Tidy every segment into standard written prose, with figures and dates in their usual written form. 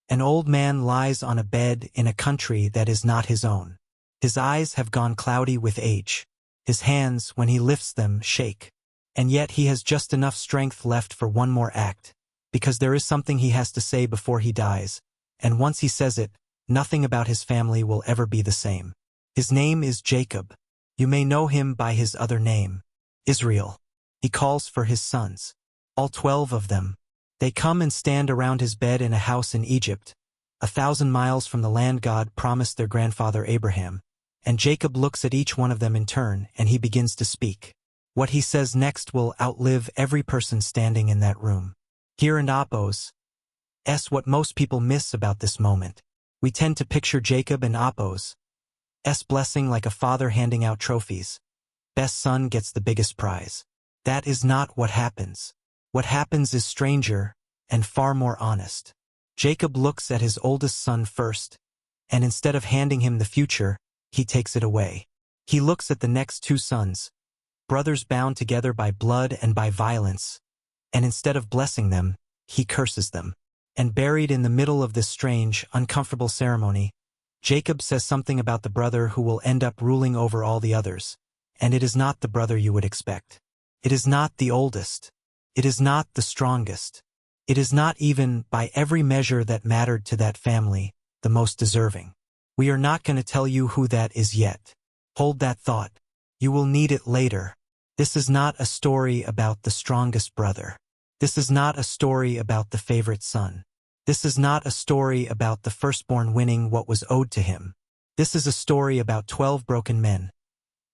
An old man lies on a bed in a country that is not his own. His eyes have gone cloudy with age. His hands, when he lifts them, shake. And yet he has just enough strength left for one more act, because there is something he has to say before he dies, and once he says it, nothing about his family will ever be the same. His name is Jacob. You may know him by his other name, Israel. He calls for his sons, all 12 of them. They come and stand around his bed in a house in Egypt, 1,000 miles from the land God promised their grandfather Abraham, and Jacob looks at each one of them in turn and he begins to speak. What he says next will outlive every person standing in that room. Here and Apos. What most people miss about this moment. We tend to picture Jacob and Apos' blessing like a father handing out trophies. Best son gets the biggest prize. That is not what happens. What happens is stranger and far more honest. Jacob looks at his oldest son first, and instead of handing him the future, he takes it away. He looks at the next 2 sons, brothers bound together by blood and by violence, and instead of blessing them, he curses them. And buried in the middle of this strange, uncomfortable ceremony, Jacob says something about the brother who will end up ruling over all the others, and it is not the brother you would expect. It is not the oldest. It is not the strongest. It is not even, by every measure that mattered to that family, the most deserving. We are not going to tell you who that is yet. Hold that thought. You will need it later. This is not a story about the strongest brother. This is not a story about the favorite son. This is not a story about the firstborn winning what was owed to him. This is a story about 12 broken men.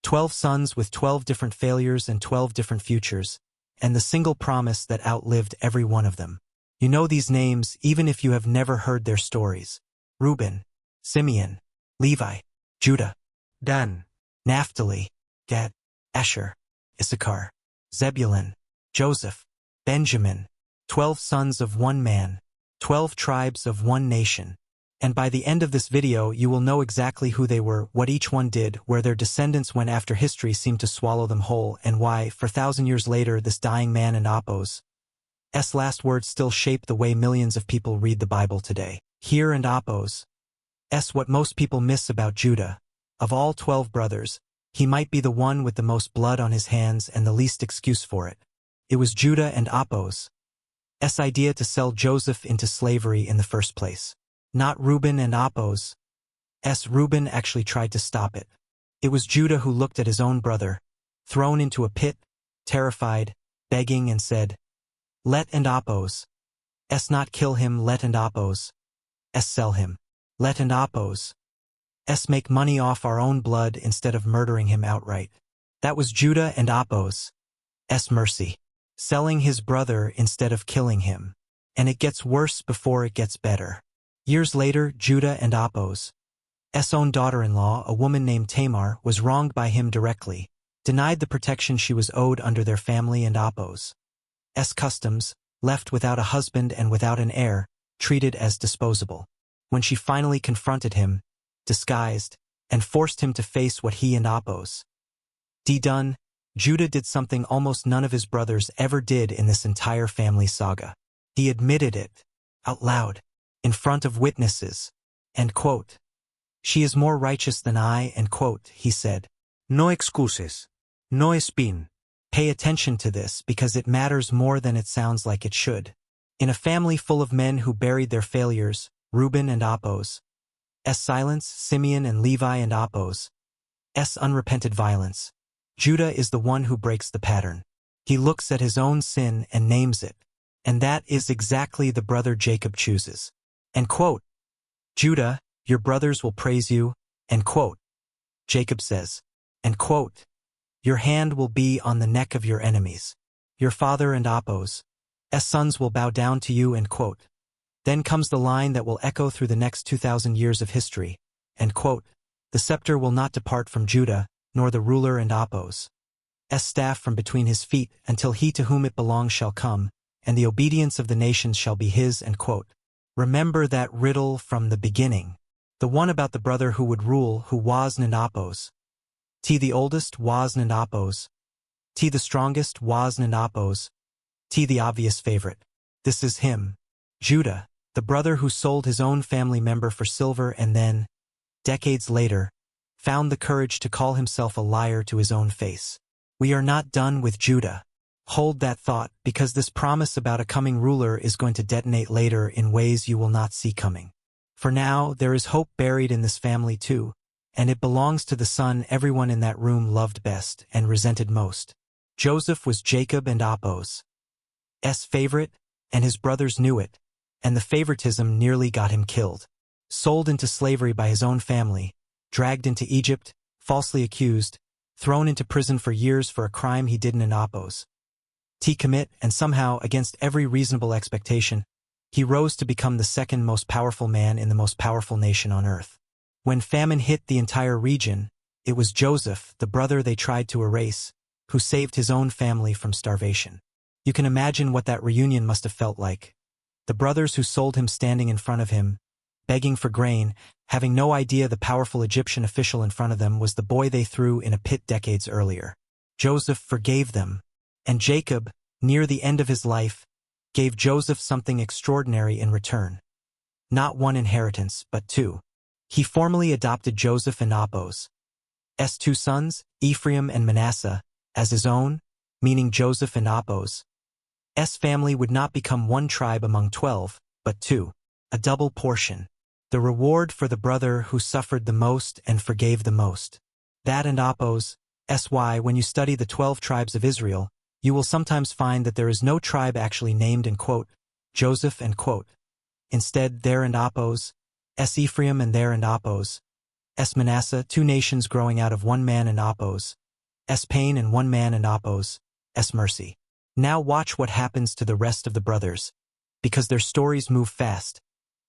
12 sons with 12 different failures and 12 different futures, and the single promise that outlived every one of them. You know these names even if you have never heard their stories. Reuben, Simeon, Levi, Judah, Dan, Naphtali, Gad, Asher, Issachar, Zebulun, Joseph, Benjamin, 12 sons of one man, 12 tribes of one nation. And by the end of this video you will know exactly who they were, what each one did, where their descendants went after history seemed to swallow them whole, and why, 4,000 years later, this dying man and Apos' last words still shape the way millions of people read the Bible today. Here and Apos' what most people miss about Judah. Of all 12 brothers, he might be the one with the most blood on his hands and the least excuse for it. It was Judah and Apos' idea to sell Joseph into slavery in the first place. Not Reuben and Apos'. Reuben actually tried to stop it. It was Judah who looked at his own brother, thrown into a pit, terrified, begging and said, "Let and Apos' not kill him, let and Apos' sell him. Let and Apos' make money off our own blood instead of murdering him outright." That was Judah and Apos' mercy. Selling his brother instead of killing him. And it gets worse before it gets better. Years later, Judah and Apos' own daughter-in-law, a woman named Tamar, was wronged by him directly, denied the protection she was owed under their family and Apos' customs, left without a husband and without an heir, treated as disposable. When she finally confronted him, disguised, and forced him to face what he and Apos' done, Judah did something almost none of his brothers ever did in this entire family saga. He admitted it, out loud, in front of witnesses, and quote, "She is more righteous than I," and quote, he said. No excuses. No spin. Pay attention to this because it matters more than it sounds like it should. In a family full of men who buried their failures, Reuben and Apos' silence, Simeon and Levi and Apos' unrepented violence, Judah is the one who breaks the pattern. He looks at his own sin and names it. And that is exactly the brother Jacob chooses. End quote. Judah, your brothers will praise you. End quote. Jacob says. End quote. Your hand will be on the neck of your enemies. Your father and Apos' sons will bow down to you. End quote. Then comes the line that will echo through the next 2,000 years of history. End quote. The scepter will not depart from Judah, nor the ruler and Apos' staff from between his feet, until he to whom it belongs shall come, and the obedience of the nations shall be his. End quote. Remember that riddle from the beginning. The one about the brother who would rule, who was and Apos'. The oldest was and Apos'. The strongest was and Apos'. The obvious favorite. This is him. Judah. the brother who sold his own family member for silver and then, decades later, found the courage to call himself a liar to his own face. We are not done with Judah. Hold that thought, because this promise about a coming ruler is going to detonate later in ways you will not see coming. For now, there is hope buried in this family too, and it belongs to the son everyone in that room loved best and resented most. Joseph was Jacob and Apos' favorite, and his brothers knew it, and the favoritism nearly got him killed. Sold into slavery by his own family, dragged into Egypt, falsely accused, thrown into prison for years for a crime he didn't in Apos' commit, and somehow, against every reasonable expectation, he rose to become the second most powerful man in the most powerful nation on earth. When famine hit the entire region, it was Joseph, the brother they tried to erase, who saved his own family from starvation. You can imagine what that reunion must have felt like. The brothers who sold him standing in front of him, begging for grain, having no idea the powerful Egyptian official in front of them was the boy they threw in a pit decades earlier. Joseph forgave them, and Jacob, near the end of his life, gave Joseph something extraordinary in return. Not one inheritance, but two. He formally adopted Joseph and Apos' two sons, Ephraim and Manasseh, as his own, meaning Joseph and Apos' family would not become one tribe among 12, but two, a double portion. The reward for the brother who suffered the most and forgave the most. That and Apos' when you study the 12 tribes of Israel, you will sometimes find that there is no tribe actually named in quote, Joseph and quote. Instead, there and Apos' Ephraim and there and Apos' Manasseh, two nations growing out of one man and Apos' pain and one man and Apos' mercy. Now watch what happens to the rest of the brothers, because their stories move fast,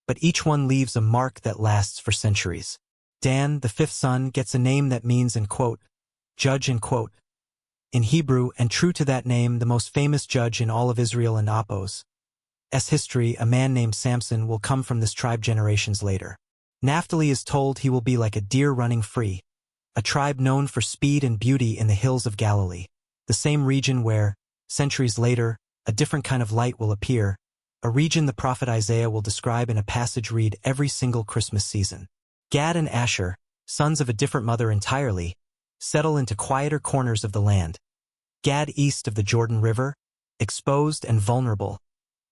but each one leaves a mark that lasts for centuries. Dan, the fifth son, gets a name that means in quote, judge in quote, in Hebrew, and true to that name, the most famous judge in all of Israel and Apos' history, a man named Samson, will come from this tribe generations later. Naphtali is told he will be like a deer running free, a tribe known for speed and beauty in the hills of Galilee, the same region where, centuries later, a different kind of light will appear, a region the prophet Isaiah will describe in a passage read every single Christmas season. Gad and Asher, sons of a different mother entirely, settle into quieter corners of the land. Gad east of the Jordan River, exposed and vulnerable.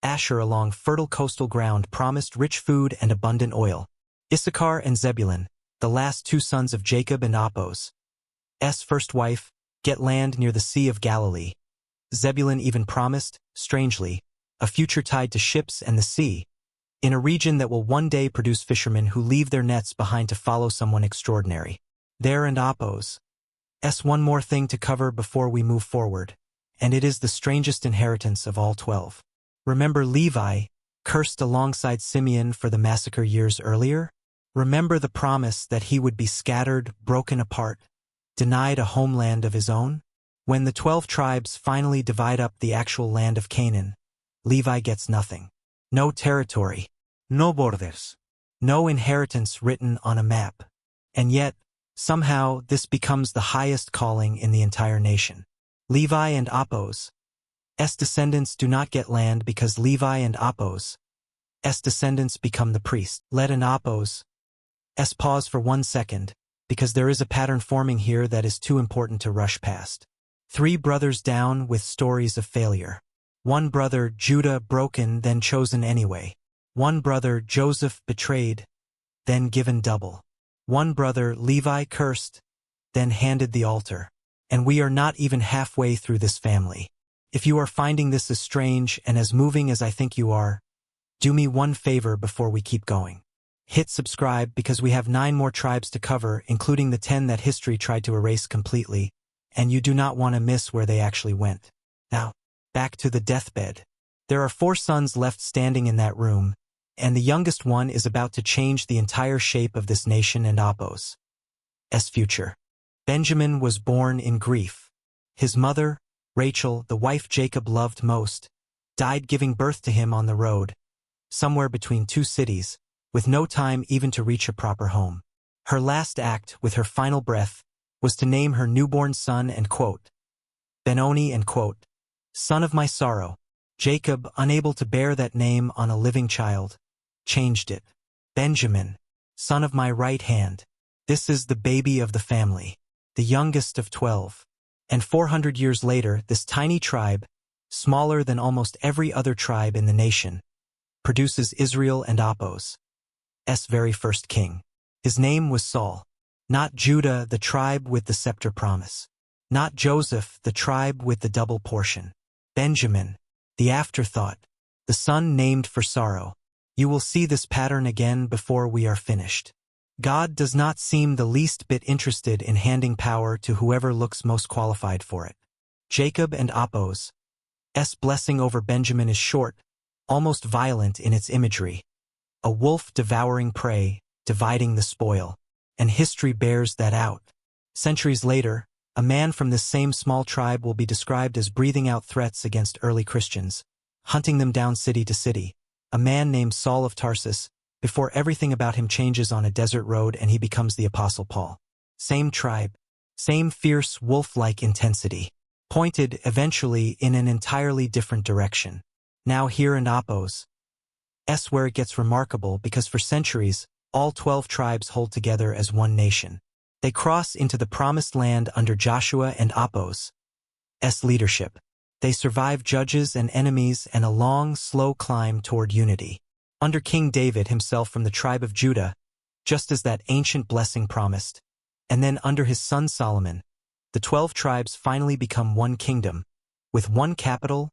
Asher along fertile coastal ground promised rich food and abundant oil. Issachar and Zebulun, the last two sons of Jacob and Apos' first wife, get land near the Sea of Galilee. Zebulun even promised, strangely, a future tied to ships and the sea, in a region that will one day produce fishermen who leave their nets behind to follow someone extraordinary. There and Apos' one more thing to cover before we move forward, and it is the strangest inheritance of all 12. Remember Levi, cursed alongside Simeon for the massacre years earlier? Remember the promise that he would be scattered, broken apart, denied a homeland of his own? When the 12 tribes finally divide up the actual land of Canaan, Levi gets nothing. No territory. No borders. No inheritance written on a map. And yet, somehow, this becomes the highest calling in the entire nation. Levi and Apos' descendants do not get land because Levi and Apos' descendants become the priest. Let an Apos' pause for 1 second, because there is a pattern forming here that is too important to rush past. 3 brothers down with stories of failure. 1 brother, Judah, broken, then chosen anyway. 1 brother, Joseph, betrayed, then given double. 1 brother, Levi, cursed, then handed the altar. And we are not even halfway through this family. If you are finding this as strange and as moving as I think you are, do me one favor before we keep going. Hit subscribe, because we have 9 more tribes to cover, including the 10 that history tried to erase completely, and you do not want to miss where they actually went. Now, back to the deathbed. There are 4 sons left standing in that room, and the youngest one is about to change the entire shape of this nation and Apos' future. Benjamin was born in grief. His mother, Rachel, the wife Jacob loved most, died giving birth to him on the road, somewhere between 2 cities, with no time even to reach a proper home. Her last act, with her final breath, was to name her newborn son and quote, Benoni and quote, son of my sorrow. Jacob, unable to bear that name on a living child, changed it. Benjamin, son of my right hand. This is the baby of the family, the youngest of 12. And 400 years later, this tiny tribe, smaller than almost every other tribe in the nation, produces Israel and Apos, very first king. His name was Saul. Not Judah, the tribe with the scepter promise. Not Joseph, the tribe with the double portion. Benjamin, the afterthought, the son named for sorrow. You will see this pattern again before we are finished. God does not seem the least bit interested in handing power to whoever looks most qualified for it. Jacob and Apos' blessing over Benjamin is short, almost violent in its imagery. A wolf devouring prey, dividing the spoil. And history bears that out. Centuries later, a man from this same small tribe will be described as breathing out threats against early Christians, hunting them down city to city. A man named Saul of Tarsus, before everything about him changes on a desert road and he becomes the Apostle Paul. Same tribe, same fierce wolf-like intensity, pointed eventually in an entirely different direction. Now here in Apos' where it gets remarkable because for centuries, all 12 tribes hold together as one nation. They cross into the promised land under Joshua and Apos' leadership. They survive judges and enemies and a long, slow climb toward unity. Under King David himself from the tribe of Judah, just as that ancient blessing promised. And then under his son Solomon, the 12 tribes finally become one kingdom, with one capital,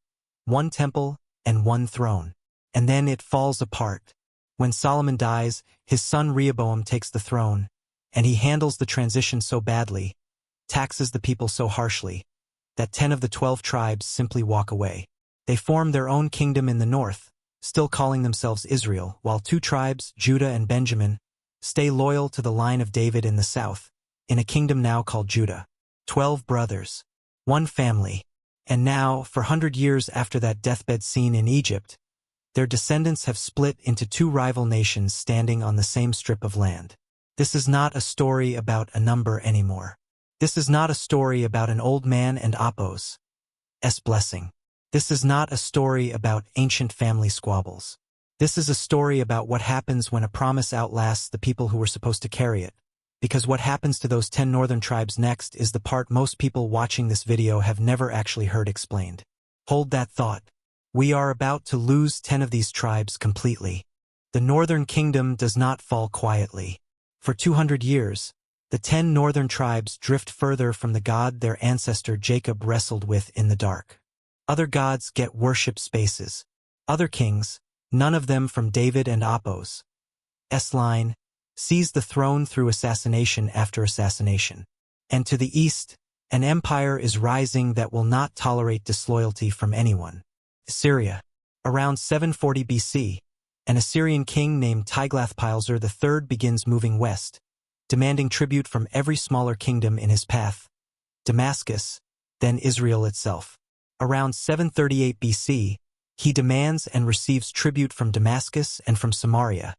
one temple, and one throne. And then it falls apart. When Solomon dies, his son Rehoboam takes the throne, and he handles the transition so badly, taxes the people so harshly, that 10 of the 12 tribes simply walk away. They form their own kingdom in the north, still calling themselves Israel, while 2 tribes, Judah and Benjamin, stay loyal to the line of David in the south, in a kingdom now called Judah. 12 brothers, one family, and now, for 100 years after that deathbed scene in Egypt, their descendants have split into 2 rival nations standing on the same strip of land. This is not a story about a number anymore. This is not a story about an old man and Apos' blessing. This is not a story about ancient family squabbles. This is a story about what happens when a promise outlasts the people who were supposed to carry it. Because what happens to those 10 northern tribes next is the part most people watching this video have never actually heard explained. Hold that thought. We are about to lose 10 of these tribes completely. The northern kingdom does not fall quietly. For 200 years, the 10 northern tribes drift further from the God their ancestor Jacob wrestled with in the dark. Other gods get worship spaces. Other kings, none of them from David and Apos' line, seize the throne through assassination after assassination. And to the east, an empire is rising that will not tolerate disloyalty from anyone. Assyria. Around 740 BC, an Assyrian king named Tiglath-Pileser III begins moving west, demanding tribute from every smaller kingdom in his path, Damascus, then Israel itself. Around 738 BC, he demands and receives tribute from Damascus and from Samaria,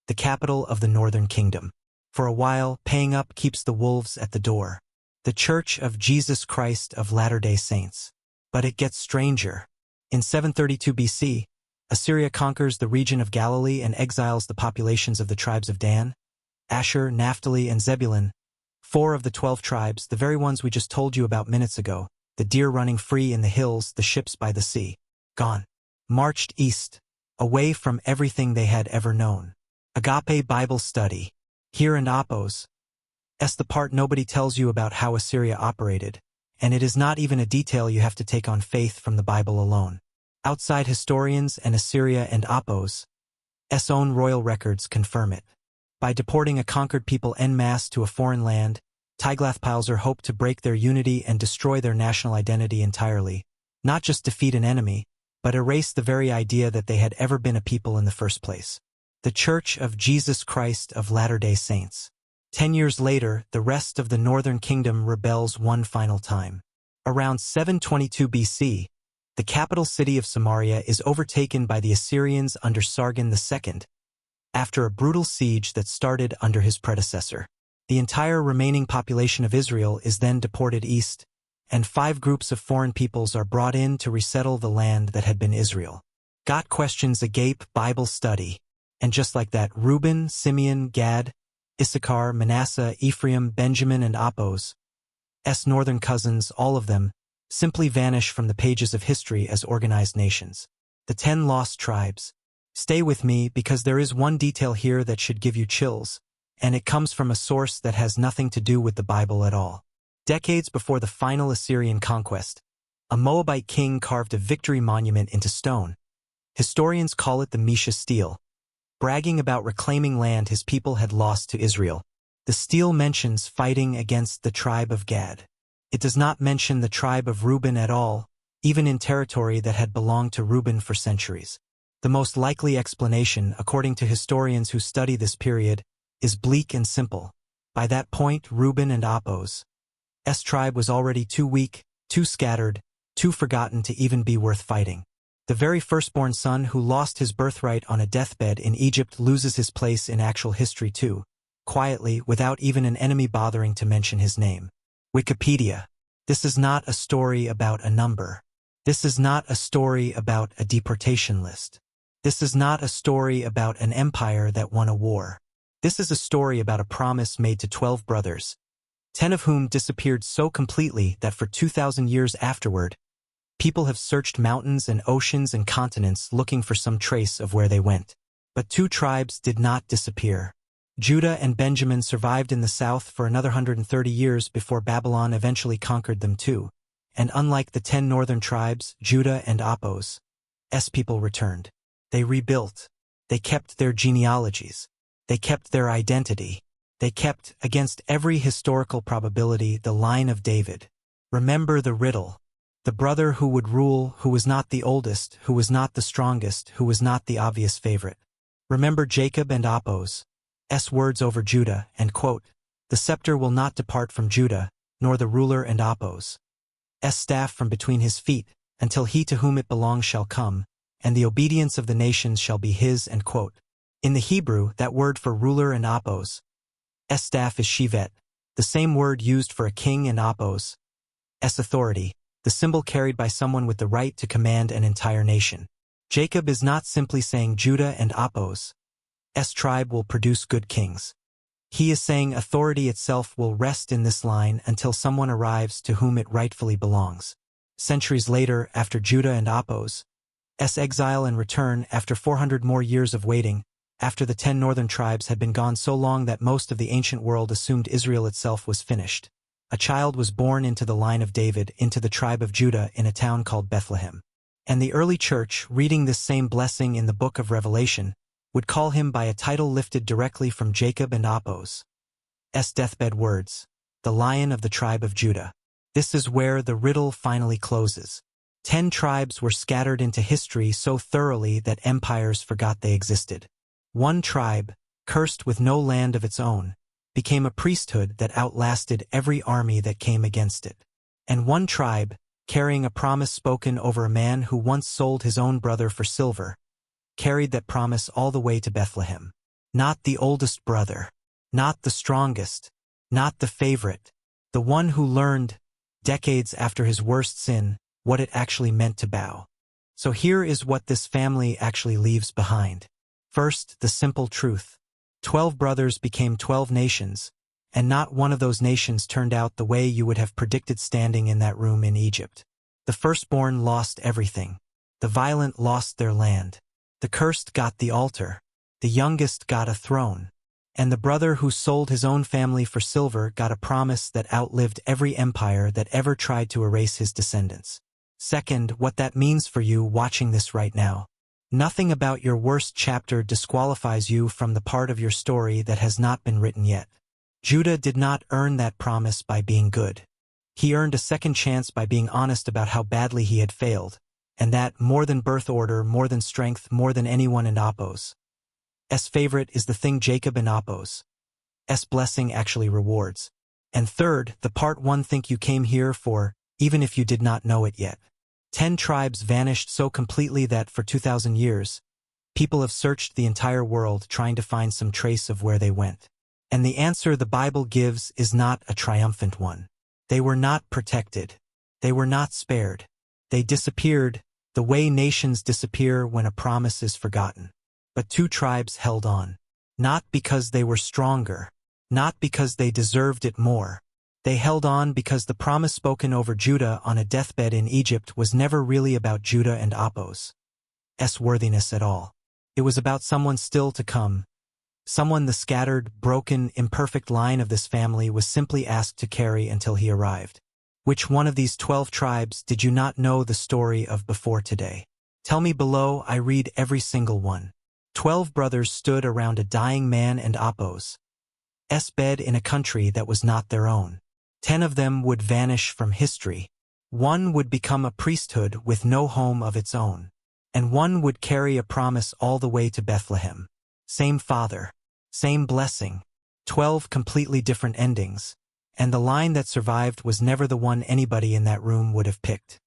the capital of the northern kingdom. For a while, paying up keeps the wolves at the door. The Church of Jesus Christ of Latter-day Saints. But it gets stranger. In 732 BC, Assyria conquers the region of Galilee and exiles the populations of the tribes of Dan, Asher, Naphtali, and Zebulun, 4 of the 12 tribes, the very ones we just told you about minutes ago, the deer running free in the hills, the ships by the sea, gone, marched east, away from everything they had ever known. Agape Bible Study. Here in Apos' the part nobody tells you about how Assyria operated, and it is not even a detail you have to take on faith from the Bible alone. Outside historians and Assyria and Apos' own royal records confirm it. By deporting a conquered people en masse to a foreign land, Tiglath-Pileser hoped to break their unity and destroy their national identity entirely, not just defeat an enemy, but erase the very idea that they had ever been a people in the first place. The Church of Jesus Christ of Latter-day Saints. 10 years later, the rest of the northern kingdom rebels one final time. Around 722 BC, the capital city of Samaria is overtaken by the Assyrians under Sargon II, after a brutal siege that started under his predecessor. The entire remaining population of Israel is then deported east, and 5 groups of foreign peoples are brought in to resettle the land that had been Israel. Got questions? Agape Bible Study. And just like that, Reuben, Simeon, Gad, Issachar, Manasseh, Ephraim, Benjamin, and Apos, northern cousins, all of them, simply vanish from the pages of history as organized nations. The 10 lost tribes. Stay with me because there is one detail here that should give you chills, and it comes from a source that has nothing to do with the Bible at all. Decades before the final Assyrian conquest, a Moabite king carved a victory monument into stone. Historians call it the Mesha stele, bragging about reclaiming land his people had lost to Israel. The stele mentions fighting against the tribe of Gad. It does not mention the tribe of Reuben at all, even in territory that had belonged to Reuben for centuries. The most likely explanation, according to historians who study this period, is bleak and simple. By that point, Reuben and Apos' tribe was already too weak, too scattered, too forgotten to even be worth fighting. The very firstborn son who lost his birthright on a deathbed in Egypt loses his place in actual history too, quietly, without even an enemy bothering to mention his name. Wikipedia. This is not a story about a number. This is not a story about a deportation list. This is not a story about an empire that won a war. This is a story about a promise made to 12 brothers, 10 of whom disappeared so completely that for 2,000 years afterward, people have searched mountains and oceans and continents looking for some trace of where they went. But 2 tribes did not disappear. Judah and Benjamin survived in the south for another 130 years before Babylon eventually conquered them too. And unlike the 10 northern tribes, Judah and Apos' people returned. They rebuilt. They kept their genealogies. They kept their identity. They kept, against every historical probability, the line of David. Remember the riddle. The brother who would rule, who was not the oldest, who was not the strongest, who was not the obvious favorite. Remember Jacob and Apos' words over Judah, and quote, "The scepter will not depart from Judah, nor the ruler and Apos' staff from between his feet, until he to whom it belongs shall come, and the obedience of the nations shall be his," and quote. In the Hebrew, that word for ruler and Apos' staff is shivet, the same word used for a king and Apos' authority, the symbol carried by someone with the right to command an entire nation. Jacob is not simply saying Judah and Apos' tribe will produce good kings. He is saying authority itself will rest in this line until someone arrives to whom it rightfully belongs. Centuries later, after Judah and Apos' exile and return, after 400 more years of waiting, after the 10 northern tribes had been gone so long that most of the ancient world assumed Israel itself was finished, a child was born into the line of David, into the tribe of Judah, in a town called Bethlehem. And the early church, reading this same blessing in the book of Revelation, would call him by a title lifted directly from Jacob and Apos' deathbed words, the Lion of the tribe of Judah. This is where the riddle finally closes. 10 tribes were scattered into history so thoroughly that empires forgot they existed. One tribe, cursed with no land of its own, became a priesthood that outlasted every army that came against it. And one tribe, carrying a promise spoken over a man who once sold his own brother for silver, carried that promise all the way to Bethlehem. Not the oldest brother, not the strongest, not the favorite, the one who learned, decades after his worst sin, what it actually meant to bow. So here is what this family actually leaves behind. First, the simple truth. 12 brothers became 12 nations, and not one of those nations turned out the way you would have predicted standing in that room in Egypt. The firstborn lost everything. The violent lost their land. The cursed got the altar. The youngest got a throne. And the brother who sold his own family for silver got a promise that outlived every empire that ever tried to erase his descendants. Second, what that means for you watching this right now. Nothing about your worst chapter disqualifies you from the part of your story that has not been written yet. Judah did not earn that promise by being good. He earned a second chance by being honest about how badly he had failed, and that, more than birth order, more than strength, more than anyone in Apos' favorite, is the thing Jacob and Apos' blessing actually rewards. And third, the part one think you came here for, even if you did not know it yet. 10 tribes vanished so completely that, for 2,000 years, people have searched the entire world trying to find some trace of where they went. And the answer the Bible gives is not a triumphant one. They were not protected. They were not spared. They disappeared, the way nations disappear when a promise is forgotten. But 2 tribes held on. Not because they were stronger. Not because they deserved it more. They held on because the promise spoken over Judah on a deathbed in Egypt was never really about Judah and Apos' worthiness at all. It was about someone still to come. Someone the scattered, broken, imperfect line of this family was simply asked to carry until he arrived. Which one of these 12 tribes did you not know the story of before today? Tell me below, I read every single one. 12 brothers stood around a dying man and Apos' bed in a country that was not their own. 10 of them would vanish from history. 1 would become a priesthood with no home of its own. And 1 would carry a promise all the way to Bethlehem. Same father. Same blessing. 12 completely different endings. And the line that survived was never the one anybody in that room would have picked.